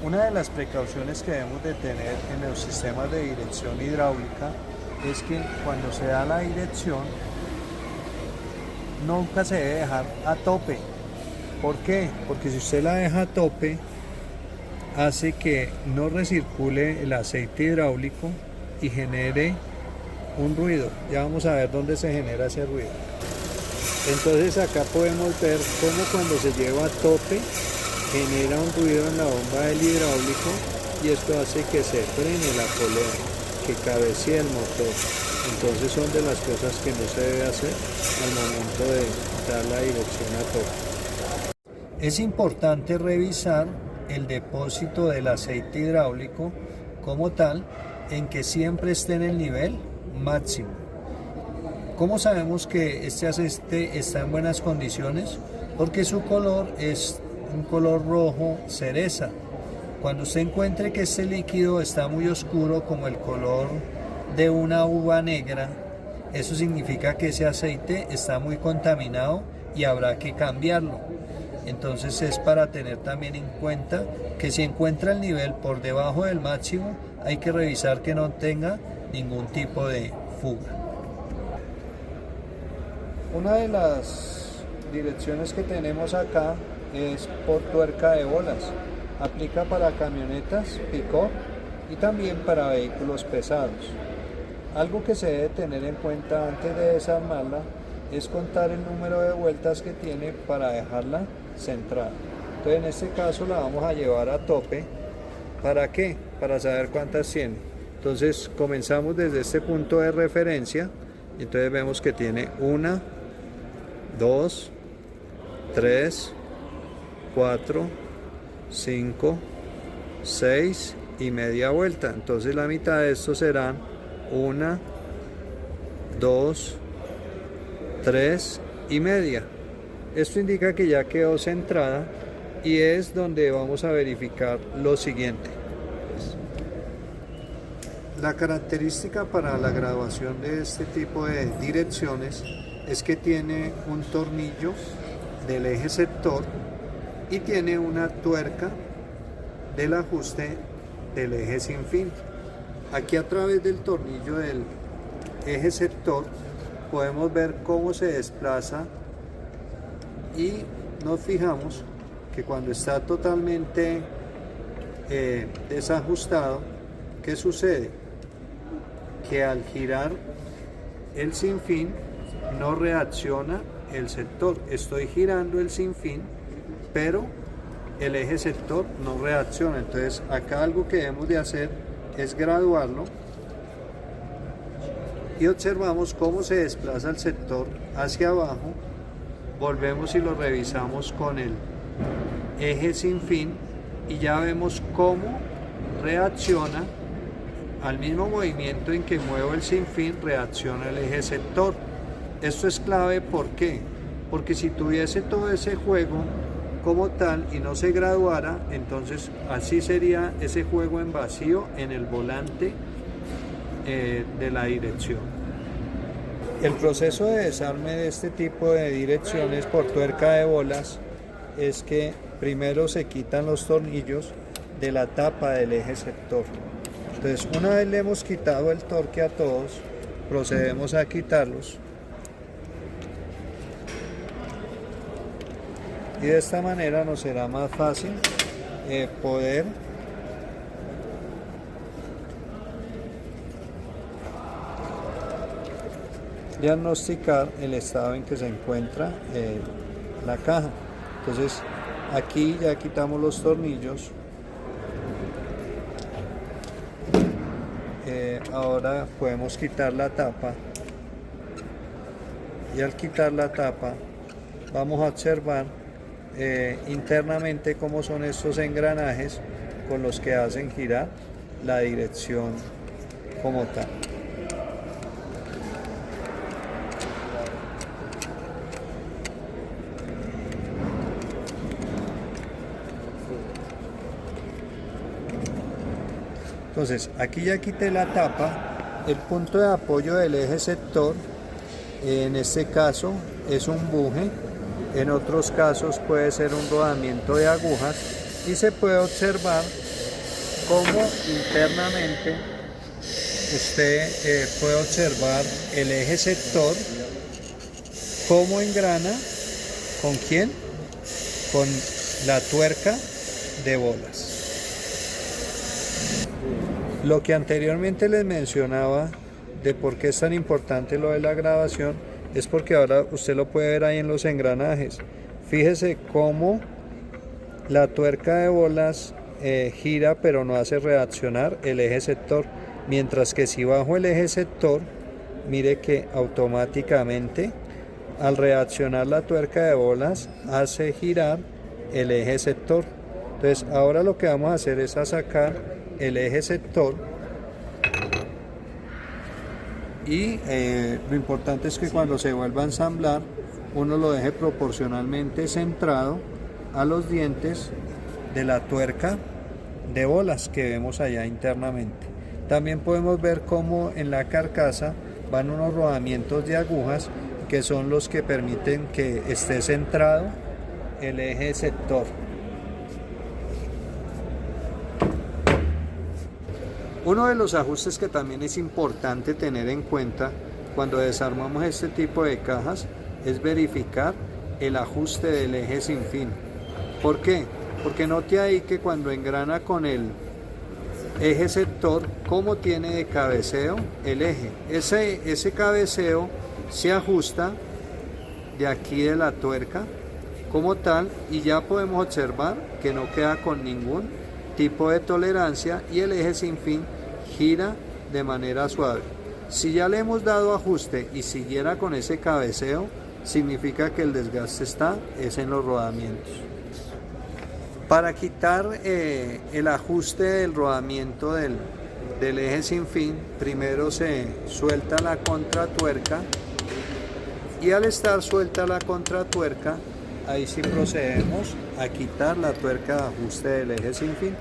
Una de las precauciones que debemos de tener en los sistemas de dirección hidráulica es que cuando se da la dirección nunca se debe dejar a tope. ¿Por qué? Porque si usted la deja a tope hace que no recircule el aceite hidráulico y genere un ruido. Ya vamos a ver dónde se genera ese ruido. Entonces acá podemos ver cómo cuando se lleva a tope genera un ruido en la bomba del hidráulico y esto hace que se frene la polea, que cabecee el motor. Entonces son de las cosas que no se debe hacer al momento de dar la dirección a tope. Es importante revisar el depósito del aceite hidráulico como tal, en que siempre esté en el nivel máximo. ¿Cómo sabemos que este aceite está en buenas condiciones? Porque su color es un color rojo cereza. Cuando usted encuentre que este líquido está muy oscuro, como el color de una uva negra, eso significa que ese aceite está muy contaminado y habrá que cambiarlo. Entonces es para tener también en cuenta que si encuentra el nivel por debajo del máximo, hay que revisar que no tenga ningún tipo de fuga. Una de las direcciones que tenemos acá es por tuerca de bolas. Aplica para camionetas, pick-up y también para vehículos pesados. Algo que se debe tener en cuenta antes de desarmarla es contar el número de vueltas que tiene para dejarla centrada. Entonces en este caso la vamos a llevar a tope. ¿Para qué? Para saber cuántas tiene. Entonces comenzamos desde este punto de referencia y entonces vemos que tiene 1, 2, 3, 4, 5, 6 y media vuelta. Entonces la mitad de esto serán 1, 2, 3 y media. Esto indica que ya quedó centrada y es donde vamos a verificar lo siguiente. La característica para la graduación de este tipo de direcciones es que tiene un tornillo del eje sector y tiene una tuerca del ajuste del eje sin fin. Aquí a través del tornillo del eje sector podemos ver cómo se desplaza y nos fijamos que cuando está totalmente desajustado, ¿qué sucede? Que al girar el sinfín no reacciona el sector. Estoy girando el sinfín, pero el eje sector no reacciona. Entonces acá algo que debemos de hacer es graduarlo y observamos cómo se desplaza el sector hacia abajo. Volvemos y lo revisamos con el eje sin fin y ya vemos cómo reacciona al mismo movimiento en que muevo el sinfín, reacciona el eje sector. Esto es clave, ¿por qué? Porque si tuviese todo ese juego como tal y no se graduara, entonces así sería ese juego en vacío en el volante de la dirección. El proceso de desarme de este tipo de direcciones por tuerca de bolas es que primero se quitan los tornillos de la tapa del eje sector. Entonces, una vez le hemos quitado el torque a todos, procedemos a quitarlos y de esta manera nos será más fácil poder diagnosticar el estado en que se encuentra la caja. Entonces aquí ya quitamos los tornillos. Ahora podemos quitar la tapa y al quitar la tapa vamos a observar internamente cómo son estos engranajes con los que hacen girar la dirección como tal. Entonces aquí ya quité la tapa, el punto de apoyo del eje sector, en este caso es un buje, en otros casos puede ser un rodamiento de agujas y se puede observar cómo internamente usted puede observar el eje sector, cómo engrana, ¿con quién? Con la tuerca de bolas. Lo que anteriormente les mencionaba de por qué es tan importante lo de la grabación es porque ahora usted lo puede ver ahí en los engranajes. Fíjese cómo la tuerca de bolas gira pero no hace reaccionar el eje sector, mientras que si bajo el eje sector, mire que automáticamente al reaccionar la tuerca de bolas hace girar el eje sector. Entonces ahora lo que vamos a hacer es a sacar el eje sector y lo importante es que cuando se vuelva a ensamblar uno lo deje proporcionalmente centrado a los dientes de la tuerca de bolas que vemos allá internamente. También podemos ver cómo en la carcasa van unos rodamientos de agujas que son los que permiten que esté centrado el eje sector. Uno de los ajustes que también es importante tener en cuenta cuando desarmamos este tipo de cajas es verificar el ajuste del eje sin fin. ¿Por qué? Porque note ahí que cuando engrana con el eje sector, ¿cómo tiene de cabeceo el eje? Ese cabeceo se ajusta de aquí de la tuerca como tal y ya podemos observar que no queda con ningún tipo de tolerancia y el eje sin fin gira de manera suave. Si ya le hemos dado ajuste y siguiera con ese cabeceo, significa que el desgaste es en los rodamientos. Para quitar el ajuste del rodamiento del eje sin fin, primero se suelta la contratuerca y al estar suelta la contratuerca, ahí sí procedemos a quitar la tuerca de ajuste del eje sin fin.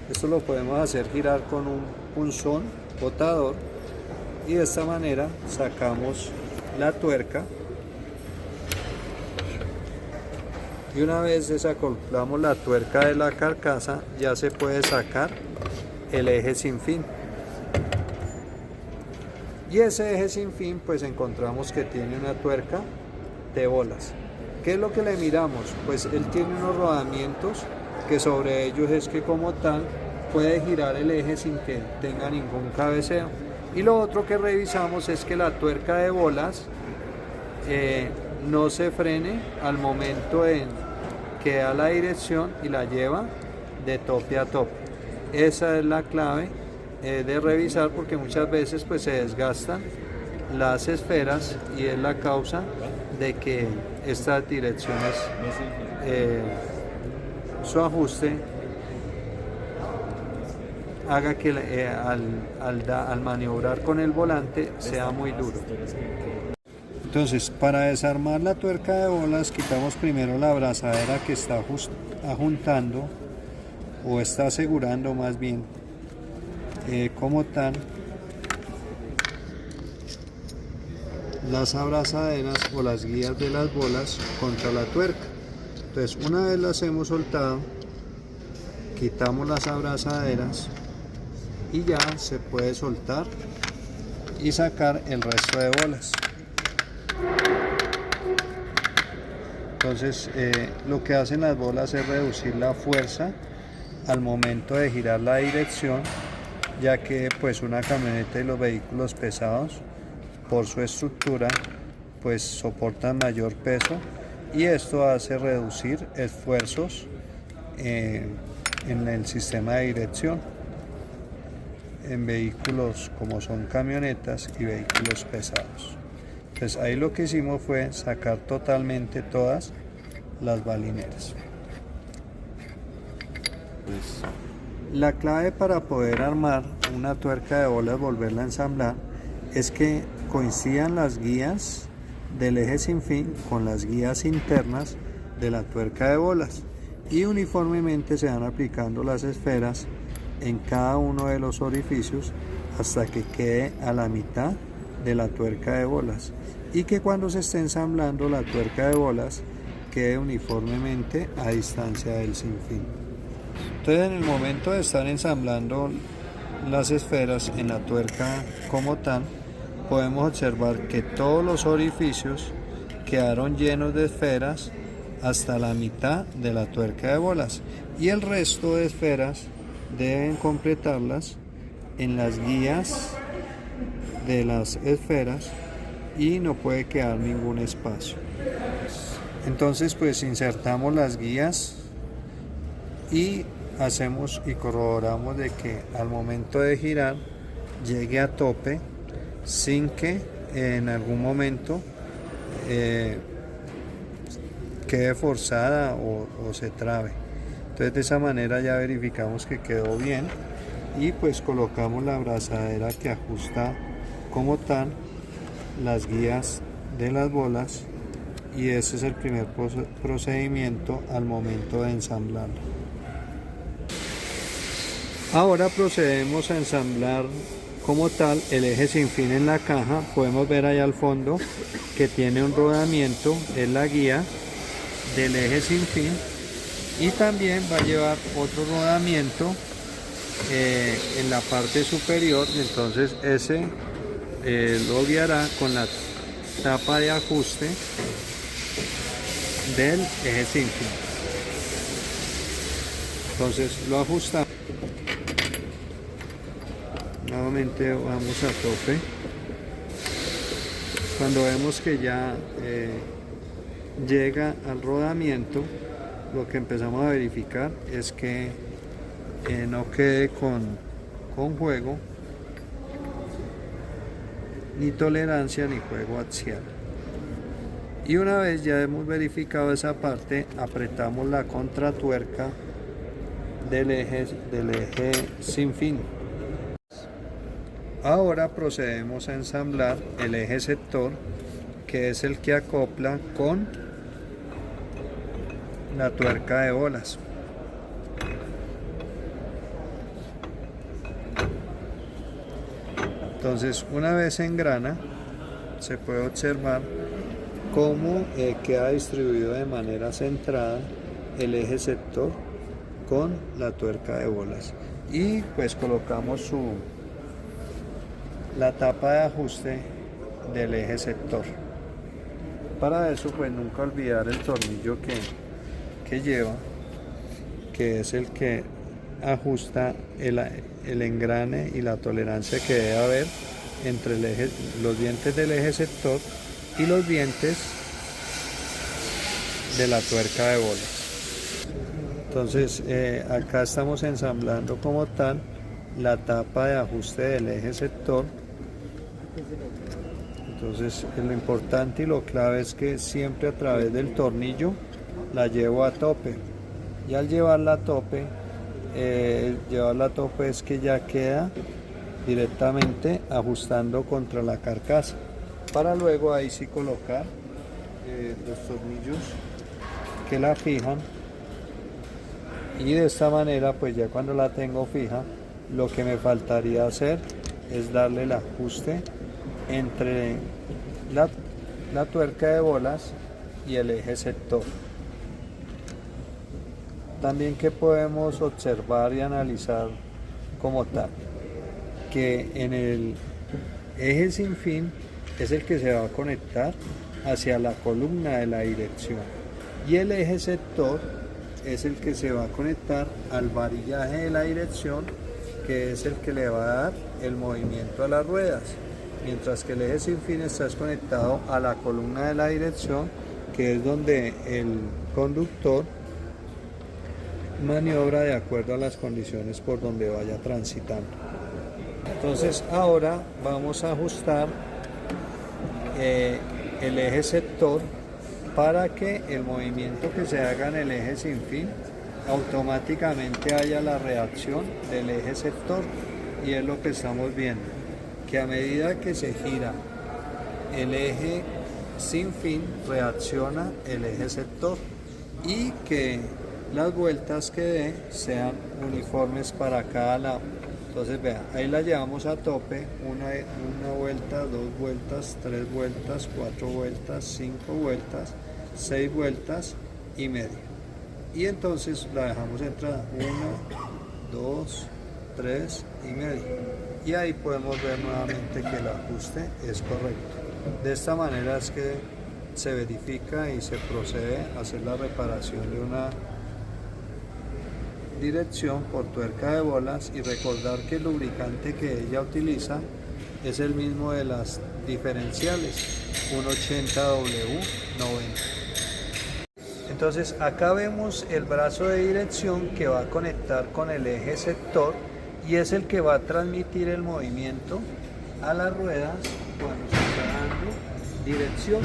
Esto lo podemos hacer girar con un punzón botador y de esta manera sacamos la tuerca y una vez desacoplamos la tuerca de la carcasa ya se puede sacar el eje sin fin. Y ese eje sin fin pues encontramos que tiene una tuerca de bolas. ¿Qué es lo que le miramos? Pues él tiene unos rodamientos que sobre ellos es que como tal puede girar el eje sin que tenga ningún cabeceo. Y lo otro que revisamos es que la tuerca de bolas no se frene al momento en que da la dirección y la lleva de tope a tope. Esa es la clave de revisar porque muchas veces pues se desgastan las esferas y es la causa de que estas direcciones su ajuste haga que al maniobrar con el volante sea muy duro. Entonces, para desarmar la tuerca de bolas, quitamos primero la abrazadera que está ajuntando o está asegurando más bien como tal las abrazaderas o las guías de las bolas contra la tuerca. Entonces, una vez las hemos soltado, quitamos las abrazaderas y ya se puede soltar y sacar el resto de bolas. Entonces lo que hacen las bolas es reducir la fuerza al momento de girar la dirección, ya que pues una camioneta y los vehículos pesados por su estructura pues soportan mayor peso y esto hace reducir esfuerzos en el sistema de dirección en vehículos como son camionetas y vehículos pesados. Entonces ahí lo que hicimos fue sacar totalmente todas las balineras. La clave para poder armar una tuerca de bolas, volverla a ensamblar, es que coincidan las guías del eje sin fin con las guías internas de la tuerca de bolas y uniformemente se van aplicando las esferas en cada uno de los orificios hasta que quede a la mitad de la tuerca de bolas y que cuando se esté ensamblando la tuerca de bolas quede uniformemente a distancia del sinfín. Entonces, en el momento de estar ensamblando las esferas en la tuerca como tal, podemos observar que todos los orificios quedaron llenos de esferas hasta la mitad de la tuerca de bolas, y el resto de esferas deben completarlas en las guías de las esferas y no puede quedar ningún espacio. Entonces, pues insertamos las guías y hacemos y corroboramos de que al momento de girar llegue a tope sin que en algún momento quede forzada o se trabe. Entonces, de esa manera ya verificamos que quedó bien, y pues colocamos la abrazadera que ajusta como tal las guías de las bolas, y ese es el primer procedimiento al momento de ensamblarlo. Ahora procedemos a ensamblar como tal el eje sin fin en la caja. Podemos ver allá al fondo que tiene un rodamiento, es la guía del eje sin fin, y también va a llevar otro rodamiento en la parte superior. Entonces ese lo guiará con la tapa de ajuste del eje sin fin. Entonces lo ajustamos. Nuevamente vamos a tope. Cuando vemos que ya llega al rodamiento, lo que empezamos a verificar es que no quede con juego, ni tolerancia, ni juego axial. Y una vez ya hemos verificado esa parte, apretamos la contratuerca del eje sin fin. Ahora procedemos a ensamblar el eje sector, que es el que acopla con la tuerca de bolas. Entonces, una vez engrana, se puede observar cómo queda distribuido de manera centrada el eje sector con la tuerca de bolas, y pues colocamos la tapa de ajuste del eje sector. Para eso, pues nunca olvidar el tornillo que lleva, que es el que ajusta el engrane y la tolerancia que debe haber entre los dientes del eje sector y los dientes de la tuerca de bolas. Entonces acá estamos ensamblando como tal la tapa de ajuste del eje sector. Entonces lo importante y lo clave es que siempre a través del tornillo la llevo a tope, y al llevarla a tope, es que ya queda directamente ajustando contra la carcasa, para luego ahí sí colocar los tornillos que la fijan, y de esta manera pues ya cuando la tengo fija, lo que me hacer es darle el ajuste entre la tuerca de bolas y el eje sector. También que podemos observar y analizar como tal, que en el eje sin fin es el que se va a conectar hacia la columna de la dirección, y el eje sector es el que se va a conectar al varillaje de la dirección, que es el que le va a dar el movimiento a las ruedas, mientras que el eje sin fin está desconectado a la columna de la dirección, que es donde el conductor maniobra de acuerdo a las condiciones por donde vaya transitando. Entonces ahora vamos a ajustar el eje sector para que el movimiento que se haga en el eje sin fin automáticamente haya la reacción del eje sector, y es lo que estamos viendo, que a medida que se gira el eje sin fin reacciona el eje sector, y que las vueltas que dé sean uniformes para cada lado. Entonces vean, ahí la llevamos a tope, una vuelta, 2 vueltas, 3 vueltas, 4 vueltas, 5 vueltas, 6 vueltas y media. y entonces la dejamos entrada 1, 2, 3 y medio, y ahí podemos ver nuevamente que el ajuste es correcto. De esta manera es que se verifica y se procede a hacer la reparación de una dirección por tuerca de bolas, y recordar que el lubricante que ella utiliza es el mismo de las diferenciales, 180W90. Entonces acá vemos el brazo de dirección que va a conectar con el eje sector y es el que va a transmitir el movimiento a las ruedas cuando se está dando dirección.